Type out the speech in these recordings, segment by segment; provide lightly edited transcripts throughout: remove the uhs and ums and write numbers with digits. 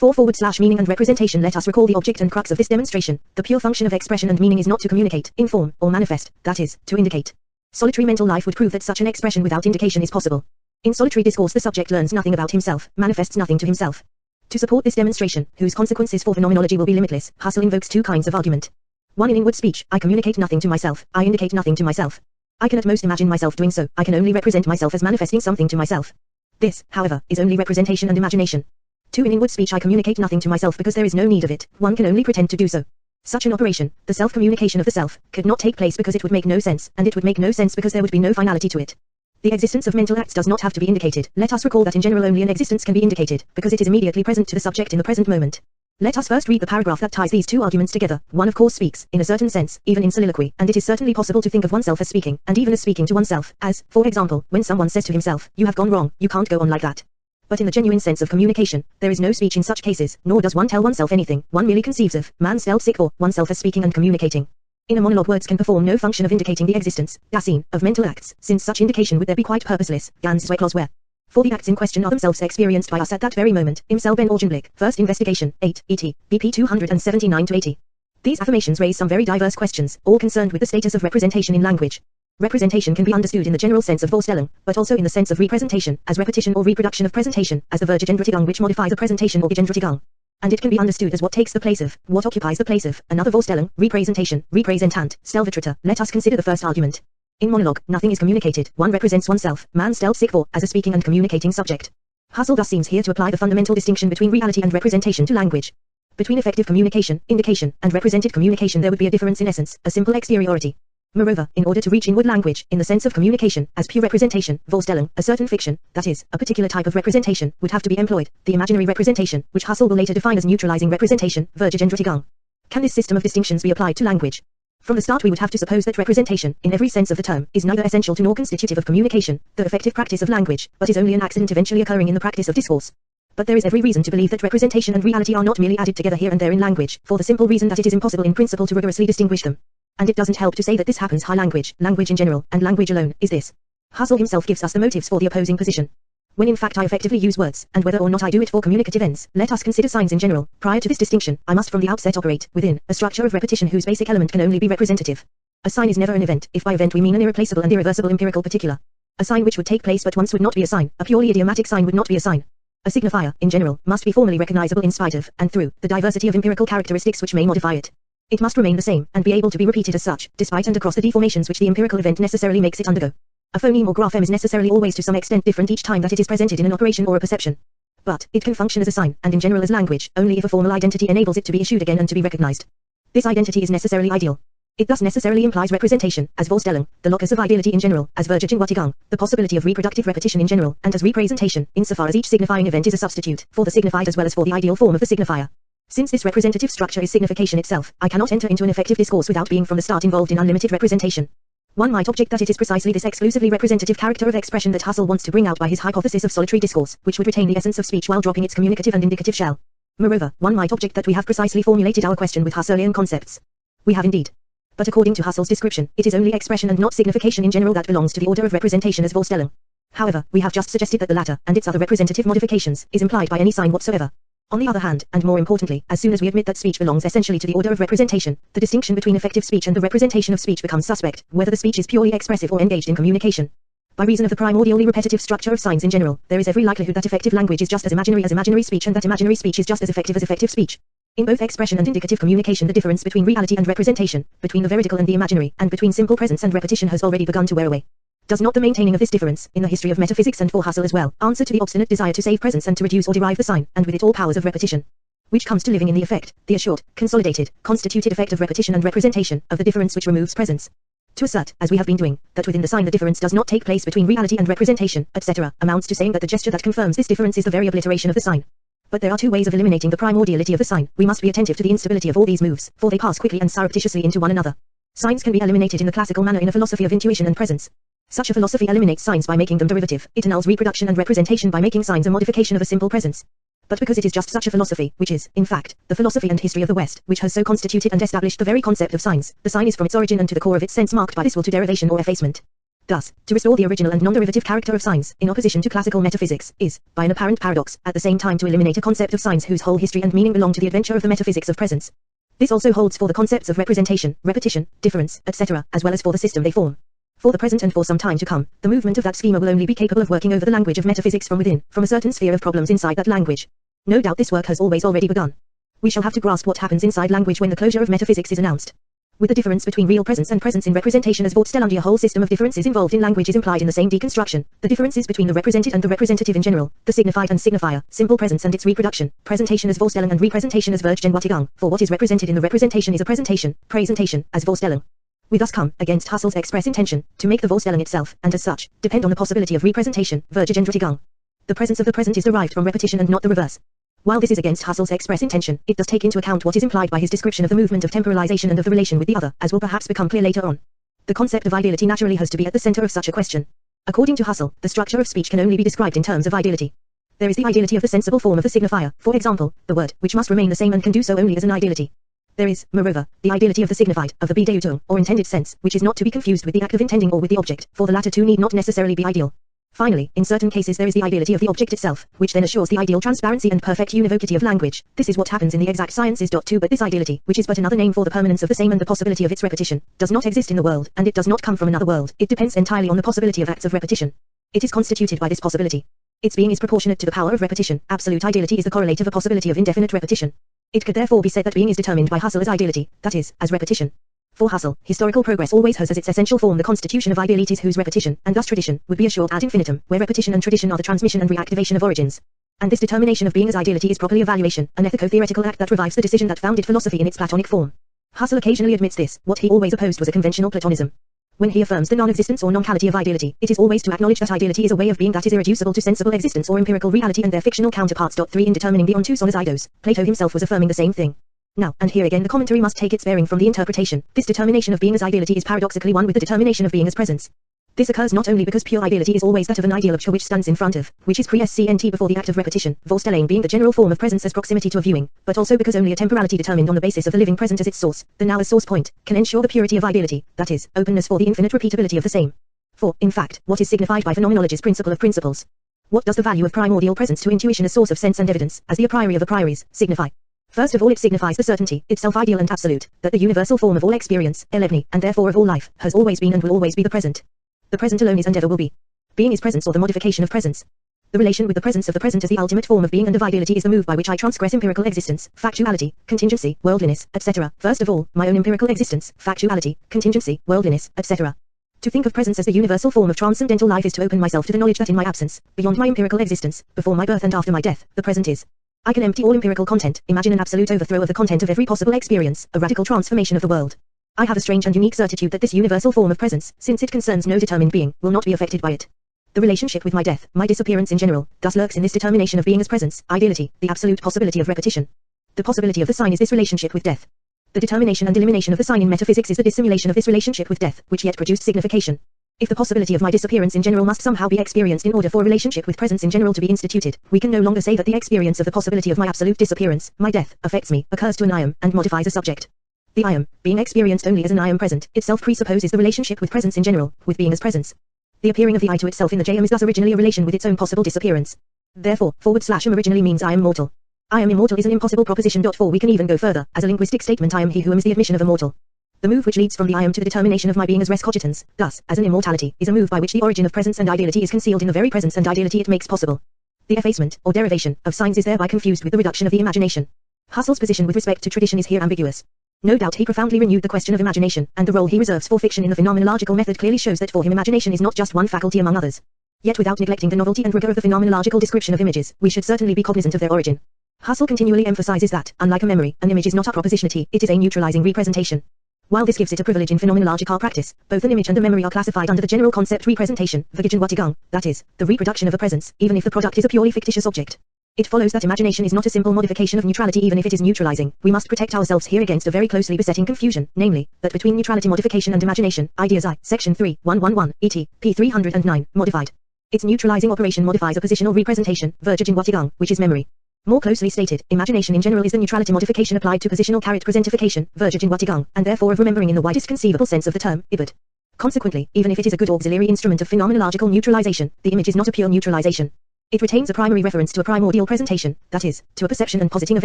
4/meaning and representation. Let us recall the object and crux of this demonstration. The pure function of expression and meaning is not to communicate, inform, or manifest, that is, to indicate. Solitary mental life would prove that such an expression without indication is possible. In solitary discourse the subject learns nothing about himself, manifests nothing to himself. To support this demonstration, whose consequences for phenomenology will be limitless, Husserl invokes two kinds of argument. One in inward speech, I communicate nothing to myself, I indicate nothing to myself. I can at most imagine myself doing so, I can only represent myself as manifesting something to myself. This, however, is only representation and imagination. 2 in inward speech I communicate nothing to myself because there is no need of it, one can only pretend to do so. Such an operation, the self-communication of the self, could not take place because it would make no sense, and it would make no sense because there would be no finality to it. The existence of mental acts does not have to be indicated. Let us recall that in general only an existence can be indicated, because it is immediately present to the subject in the present moment. Let us first read the paragraph that ties these two arguments together. One of course speaks, in a certain sense, even in soliloquy, and it is certainly possible to think of oneself as speaking, and even as speaking to oneself, as, for example, when someone says to himself, you have gone wrong, you can't go on like that. But in the genuine sense of communication, there is no speech in such cases, nor does one tell oneself anything, one merely conceives of, man spelled sick or, oneself as speaking and communicating. In a monologue words can perform no function of indicating the existence, Dasein, of mental acts, since such indication would there be quite purposeless, ganz zwecklos. For the acts in question are themselves experienced by us at that very moment. Im selben Augenblick. First Investigation, 8, et. BP 279-80. These affirmations raise some very diverse questions, all concerned with the status of representation in language. Representation can be understood in the general sense of Vorstellung, but also in the sense of representation, as repetition or reproduction of presentation, as the Verb Gegenwärtigung which modifies a presentation or Gegenwärtigung. And it can be understood as what takes the place of, what occupies the place of, another Vorstellung, representation, representant, Stellvertreter. Let us consider the first argument. In monologue, nothing is communicated, one represents oneself, man stellt sich vor, as a speaking and communicating subject. Husserl thus seems here to apply the fundamental distinction between reality and representation to language. Between effective communication, indication, and represented communication there would be a difference in essence, a simple exteriority. Moreover, in order to reach inward language, in the sense of communication, as pure representation, Vorstellung, a certain fiction, that is, a particular type of representation, would have to be employed, the imaginary representation, which Husserl will later define as neutralizing representation, Verb Gegenwärtigung. Can this system of distinctions be applied to language? From the start we would have to suppose that representation, in every sense of the term, is neither essential to nor constitutive of communication, the effective practice of language, but is only an accident eventually occurring in the practice of discourse. But there is every reason to believe that representation and reality are not merely added together here and there in language, for the simple reason that it is impossible in principle to rigorously distinguish them. And it doesn't help to say that this happens high language in general, and language alone, is this. Husserl himself gives us the motives for the opposing position. When in fact I effectively use words, and whether or not I do it for communicative ends, let us consider signs in general. Prior to this distinction, I must from the outset operate, within, a structure of repetition whose basic element can only be representative. A sign is never an event, if by event we mean an irreplaceable and irreversible empirical particular. A sign which would take place but once would not be a sign, a purely idiomatic sign would not be a sign. A signifier, in general, must be formally recognizable in spite of, and through, the diversity of empirical characteristics which may modify it. It must remain the same, and be able to be repeated as such, despite and across the deformations which the empirical event necessarily makes it undergo. A phoneme or grapheme is necessarily always to some extent different each time that it is presented in an operation or a perception. But, it can function as a sign, and in general as language, only if a formal identity enables it to be issued again and to be recognized. This identity is necessarily ideal. It thus necessarily implies representation, as Vorstellung, the locus of ideality in general, as Verb Gegenwärtigung, the possibility of reproductive repetition in general, and as representation, insofar as each signifying event is a substitute, for the signified as well as for the ideal form of the signifier. Since this representative structure is signification itself, I cannot enter into an effective discourse without being from the start involved in unlimited representation. One might object that it is precisely this exclusively representative character of expression that Husserl wants to bring out by his hypothesis of solitary discourse, which would retain the essence of speech while dropping its communicative and indicative shell. Moreover, one might object that we have precisely formulated our question with Husserlian concepts. We have indeed. But according to Husserl's description, it is only expression and not signification in general that belongs to the order of representation as Vorstellung. However, we have just suggested that the latter, and its other representative modifications, is implied by any sign whatsoever. On the other hand, and more importantly, as soon as we admit that speech belongs essentially to the order of representation, the distinction between effective speech and the representation of speech becomes suspect, whether the speech is purely expressive or engaged in communication. By reason of the primordially repetitive structure of signs in general, there is every likelihood that effective language is just as imaginary speech and that imaginary speech is just as effective speech. In both expression and indicative communication the difference between reality and representation, between the veridical and the imaginary, and between simple presence and repetition has already begun to wear away. Does not the maintaining of this difference, in the history of metaphysics and for Husserl as well, answer to the obstinate desire to save presence and to reduce or derive the sign, and with it all powers of repetition? Which comes to living in the effect, the assured, consolidated, constituted effect of repetition and representation, of the difference which removes presence. To assert, as we have been doing, that within the sign the difference does not take place between reality and representation, etc., amounts to saying that the gesture that confirms this difference is the very obliteration of the sign. But there are two ways of eliminating the primordiality of the sign. We must be attentive to the instability of all these moves, for they pass quickly and surreptitiously into one another. Signs can be eliminated in the classical manner in a philosophy of intuition and presence. Such a philosophy eliminates signs by making them derivative, it annuls reproduction and representation by making signs a modification of a simple presence. But because it is just such a philosophy, which is, in fact, the philosophy and history of the West, which has so constituted and established the very concept of signs, the sign is from its origin and to the core of its sense marked by this will to derivation or effacement. Thus, to restore the original and non-derivative character of science, in opposition to classical metaphysics, is, by an apparent paradox, at the same time to eliminate a concept of science whose whole history and meaning belong to the adventure of the metaphysics of presence. This also holds for the concepts of representation, repetition, difference, etc., as well as for the system they form. For the present and for some time to come, the movement of that schema will only be capable of working over the language of metaphysics from within, from a certain sphere of problems inside that language. No doubt this work has already begun. We shall have to grasp what happens inside language when the closure of metaphysics is announced. With the difference between real presence and presence in representation as Vorstellung, a whole system of differences involved in language is implied in the same deconstruction. The differences between the represented and the representative in general, the signified and signifier, simple presence and its reproduction, presentation as Vorstellung and representation as Vergegenwärtigung, for what is represented in the representation is a presentation as Vorstellung. We thus come, against Husserl's express intention, to make the Vorstellung itself, and as such, depend on the possibility of representation, Vergegenwärtigung. The presence of the present is derived from repetition and not the reverse. While this is against Husserl's express intention, it does take into account what is implied by his description of the movement of temporalization and of the relation with the other, as will perhaps become clear later on. The concept of ideality naturally has to be at the center of such a question. According to Husserl, the structure of speech can only be described in terms of ideality. There is the ideality of the sensible form of the signifier, for example, the word, which must remain the same and can do so only as an ideality. There is, moreover, the ideality of the signified, of the Bedeutung, or intended sense, which is not to be confused with the act of intending or with the object, for the latter two need not necessarily be ideal. Finally, in certain cases there is the ideality of the object itself, which then assures the ideal transparency and perfect univocity of language. This is what happens in the exact sciences. Too, but this ideality, which is but another name for the permanence of the same and the possibility of its repetition, does not exist in the world, and it does not come from another world. It depends entirely on the possibility of acts of repetition. It is constituted by this possibility. Its being is proportionate to the power of repetition. Absolute ideality is the correlate of a possibility of indefinite repetition. It could therefore be said that being is determined by Husserl as ideality, that is, as repetition. For Husserl, historical progress always has as its essential form the constitution of idealities whose repetition, and thus tradition, would be assured ad infinitum, where repetition and tradition are the transmission and reactivation of origins. And this determination of being as ideality is properly evaluation, an ethico-theoretical act that revives the decision that founded philosophy in its Platonic form. Husserl occasionally admits this. What he always opposed was a conventional Platonism. When he affirms the non-existence or non-cality of ideality, it is always to acknowledge that ideality is a way of being that is irreducible to sensible existence or empirical reality and their fictional counterparts. 3 In determining the ontos on as eidos, Plato himself was affirming the same thing. Now, and here again the commentary must take its bearing from the interpretation. This determination of being as ideality is paradoxically one with the determination of being as presence. This occurs not only because pure ideality is always that of an ideal of which stands in front of, which is prescient before the act of repetition, Vorstellung being the general form of presence as proximity to a viewing, but also because only a temporality determined on the basis of the living present as its source, the now as source point, can ensure the purity of ideality, that is, openness for the infinite repeatability of the same. For, in fact, what is signified by phenomenology's principle of principles? What does the value of primordial presence to intuition as source of sense and evidence, as the a priori of a prioris, signify? First of all, it signifies the certainty, itself ideal and absolute, that the universal form of all experience, elevni, and therefore of all life, has always been and will always be the present. The present alone is and ever will be. Being is presence or the modification of presence. The relation with the presence of the present as the ultimate form of being and of ideality is the move by which I transgress empirical existence, factuality, contingency, worldliness, etc. First of all, my own empirical existence, factuality, contingency, worldliness, etc. To think of presence as the universal form of transcendental life is to open myself to the knowledge that in my absence, beyond my empirical existence, before my birth and after my death, the present is. I can empty all empirical content, imagine an absolute overthrow of the content of every possible experience, a radical transformation of the world. I have a strange and unique certitude that this universal form of presence, since it concerns no determined being, will not be affected by it. The relationship with my death, my disappearance in general, thus lurks in this determination of being as presence, ideality, the absolute possibility of repetition. The possibility of the sign is this relationship with death. The determination and elimination of the sign in metaphysics is the dissimulation of this relationship with death, which yet produced signification. If the possibility of my disappearance in general must somehow be experienced in order for a relationship with presence in general to be instituted, we can no longer say that the experience of the possibility of my absolute disappearance, my death, affects me, occurs to an I am, and modifies a subject. The I am, being experienced only as an I am present, itself presupposes the relationship with presence in general, with being as presence. The appearing of the I to itself in the JM is thus originally a relation with its own possible disappearance. Therefore, /am originally means I am mortal. I am immortal is an impossible proposition. For we can even go further, as a linguistic statement I am he who am is the admission of a mortal. The move which leads from the I am to the determination of my being as res cogitans, thus, as an immortality, is a move by which the origin of presence and ideality is concealed in the very presence and ideality it makes possible. The effacement, or derivation, of signs is thereby confused with the reduction of the imagination. Husserl's position with respect to tradition is here ambiguous. No doubt he profoundly renewed the question of imagination, and the role he reserves for fiction in the phenomenological method clearly shows that for him imagination is not just one faculty among others. Yet without neglecting the novelty and rigor of the phenomenological description of images, we should certainly be cognizant of their origin. Husserl continually emphasizes that, unlike a memory, an image is not a propositionity, it is a neutralizing representation. While this gives it a privilege in phenomenological practice, both an image and a memory are classified under the general concept representation, Vergegenwärtigung, that is, the reproduction of a presence, even if the product is a purely fictitious object. It follows that imagination is not a simple modification of neutrality even if it is neutralizing. We must protect ourselves here against a very closely besetting confusion, namely, that between neutrality modification and imagination, ideas I, section 3, 111, et. p. 309, modified. Its neutralizing operation modifies a positional representation, Vergegenwärtigung, which is memory. More closely stated, imagination in general is the neutrality modification applied to positional presentification, Vergegenwärtigung, and therefore of remembering in the widest conceivable sense of the term, ibid. Consequently, even if it is a good auxiliary instrument of phenomenological neutralization, the image is not a pure neutralization. It retains a primary reference to a primordial presentation, that is, to a perception and positing of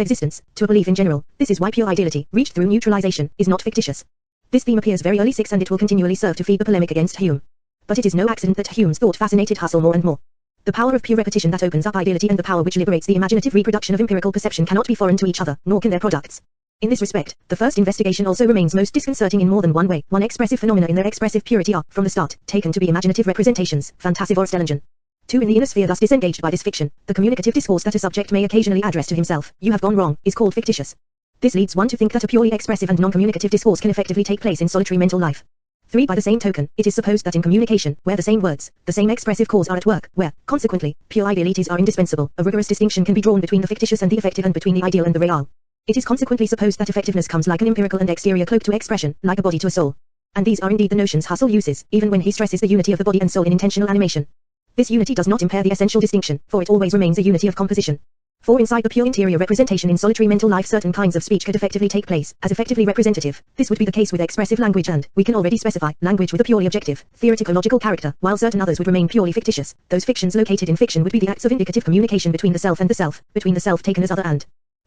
existence, to a belief in general. This is why pure ideality, reached through neutralization, is not fictitious. This theme appears very early 6 and it will continually serve to feed the polemic against Hume. But it is no accident that Hume's thought fascinated Husserl more and more. The power of pure repetition that opens up ideality and the power which liberates the imaginative reproduction of empirical perception cannot be foreign to each other, nor can their products. In this respect, the first investigation also remains most disconcerting in more than one way. One expressive phenomena in their expressive purity are, from the start, taken to be imaginative representations, fantasive or stellingen. 2. In the inner sphere thus disengaged by this fiction, the communicative discourse that a subject may occasionally address to himself, "You have gone wrong," is called fictitious. This leads one to think that a purely expressive and non-communicative discourse can effectively take place in solitary mental life. 3. By the same token, it is supposed that in communication, where the same words, the same expressive cause are at work, where, consequently, pure idealities are indispensable, a rigorous distinction can be drawn between the fictitious and the effective and between the ideal and the real. It is consequently supposed that effectiveness comes like an empirical and exterior cloak to expression, like a body to a soul. And these are indeed the notions Husserl uses, even when he stresses the unity of the body and soul in intentional animation. This unity does not impair the essential distinction, for it always remains a unity of composition. 4. Inside the pure interior representation in solitary mental life certain kinds of speech could effectively take place, as effectively representative. This would be the case with expressive language and, we can already specify, language with a purely objective, theoretico-logical character, while certain others would remain purely fictitious. Those fictions located in fiction would be the acts of indicative communication between the self and the self, between the self taken as other and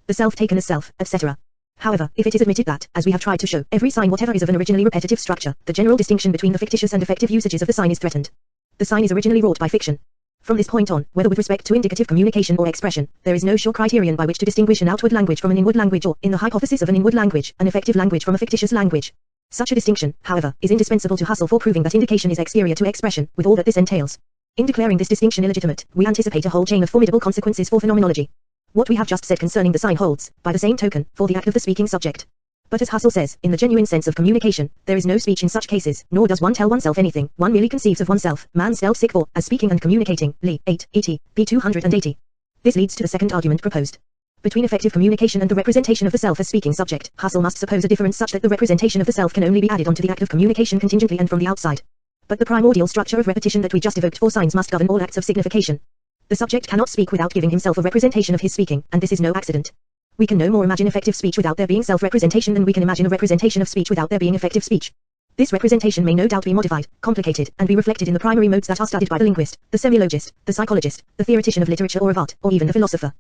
the self taken as self, etc. However, if it is admitted that, as we have tried to show, every sign whatever is of an originally repetitive structure, the general distinction between the fictitious and effective usages of the sign is threatened. The sign is originally wrought by fiction. From this point on, whether with respect to indicative communication or expression, there is no sure criterion by which to distinguish an outward language from an inward language or, in the hypothesis of an inward language, an effective language from a fictitious language. Such a distinction, however, is indispensable to Husserl for proving that indication is exterior to expression, with all that this entails. In declaring this distinction illegitimate, we anticipate a whole chain of formidable consequences for phenomenology. What we have just said concerning the sign holds, by the same token, for the act of the speaking subject. But as Husserl says, in the genuine sense of communication, there is no speech in such cases, nor does one tell oneself anything, one merely conceives of oneself, man self sick for, as speaking and communicating, Lee, 8, et. p. 280. This leads to the second argument proposed. Between effective communication and the representation of the self as speaking subject, Husserl must suppose a difference such that the representation of the self can only be added onto the act of communication contingently and from the outside. But the primordial structure of repetition that we just evoked for signs must govern all acts of signification. The subject cannot speak without giving himself a representation of his speaking, and this is no accident. We can no more imagine effective speech without there being self-representation than we can imagine a representation of speech without there being effective speech. This representation may no doubt be modified, complicated, and be reflected in the primary modes that are studied by the linguist, the semiologist, the psychologist, the theoretician of literature or of art, or even the philosopher.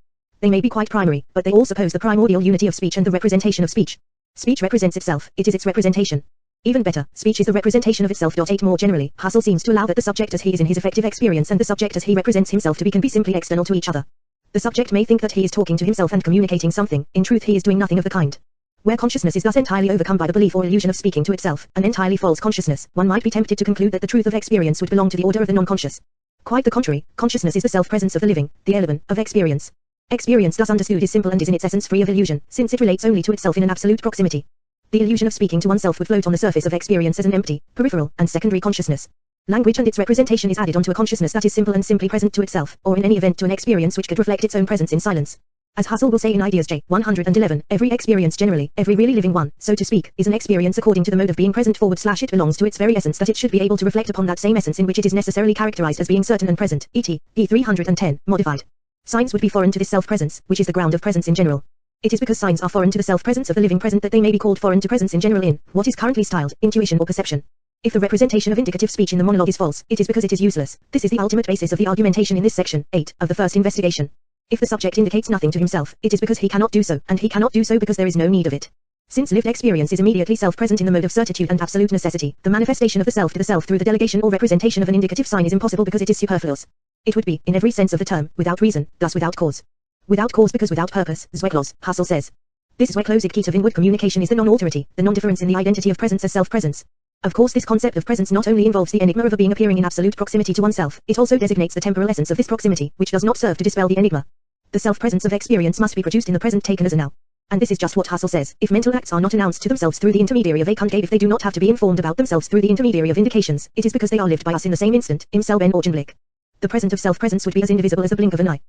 They may be quite primary, but they all suppose the primordial unity of speech and the representation of speech. Speech represents itself, it is its representation. Even better, speech is the representation of itself. 8 More generally, Husserl seems to allow that the subject as he is in his effective experience and the subject as he represents himself to be can be simply external to each other. The subject may think that he is talking to himself and communicating something, in truth he is doing nothing of the kind. Where consciousness is thus entirely overcome by the belief or illusion of speaking to itself, an entirely false consciousness, one might be tempted to conclude that the truth of experience would belong to the order of the non-conscious. Quite the contrary, consciousness is the self-presence of the living, the element of experience. Experience thus understood is simple and is in its essence free of illusion, since it relates only to itself in an absolute proximity. The illusion of speaking to oneself would float on the surface of experience as an empty, peripheral, and secondary consciousness. Language and its representation is added onto a consciousness that is simple and simply present to itself, or in any event to an experience which could reflect its own presence in silence. As Husserl will say in Ideas J. 111, every experience generally, every really living one, so to speak, is an experience according to the mode of being present / it belongs to its very essence that it should be able to reflect upon that same essence in which it is necessarily characterized as being certain and present, e.t. p. 310, modified. Signs would be foreign to this self-presence, which is the ground of presence in general. It is because signs are foreign to the self-presence of the living present that they may be called foreign to presence in general in, what is currently styled, intuition or perception. If the representation of indicative speech in the monologue is false, it is because it is useless. This is the ultimate basis of the argumentation in this section, 8, of the first investigation. If the subject indicates nothing to himself, it is because he cannot do so, and he cannot do so because there is no need of it. Since lived experience is immediately self-present in the mode of certitude and absolute necessity, the manifestation of the self to the self through the delegation or representation of an indicative sign is impossible because it is superfluous. It would be, in every sense of the term, without reason, thus without cause. Without cause because without purpose, Zwecklos, Husserl says. This Zwecklosigkeit of inward communication is the non-authority, the non-difference in the identity of presence as self-presence. Of course this concept of presence not only involves the enigma of a being appearing in absolute proximity to oneself, it also designates the temporal essence of this proximity, which does not serve to dispel the enigma. The self-presence of experience must be produced in the present taken as a now. And this is just what Husserl says, if mental acts are not announced to themselves through the intermediary of a concave, if they do not have to be informed about themselves through the intermediary of indications, it is because they are lived by us in the same instant, im selben Augenblick. The present of self-presence would be as indivisible as the blink of an eye.